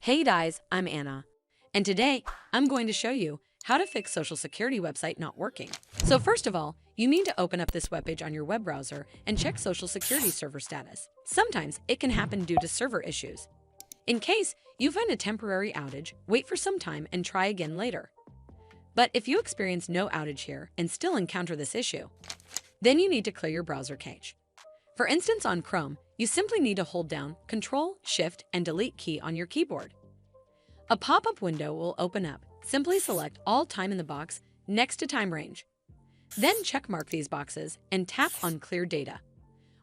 Hey guys, I'm Anna, and today I'm going to show you how to fix Social Security website not working. So first of all, you need to open up this webpage on your web browser and check Social Security server status. Sometimes it can happen due to server issues. In case you find a temporary outage, wait for some time and try again later. But if you experience no outage here and still encounter this issue, then you need to clear your browser cache. For instance, on Chrome, you simply need to hold down Ctrl, Shift, and Delete key on your keyboard. A pop-up window will open up. Simply select all time in the box next to time range. Then checkmark these boxes and tap on Clear Data.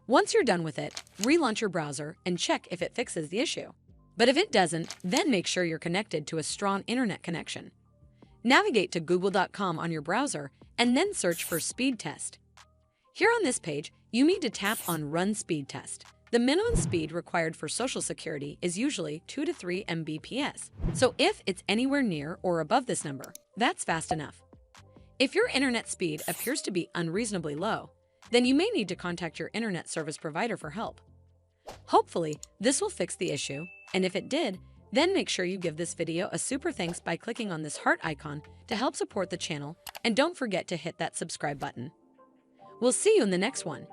Once you're done with it, relaunch your browser and check if it fixes the issue. But if it doesn't, then make sure you're connected to a strong internet connection. Navigate to google.com on your browser and then search for speed test. Here on this page, you need to tap on Run Speed Test. The minimum speed required for Social Security is usually 2 to 3 Mbps. So if it's anywhere near or above this number, that's fast enough. If your internet speed appears to be unreasonably low, then you may need to contact your internet service provider for help. Hopefully, this will fix the issue, and if it did, then make sure you give this video a super thanks by clicking on this heart icon to help support the channel, and don't forget to hit that subscribe button. We'll see you in the next one.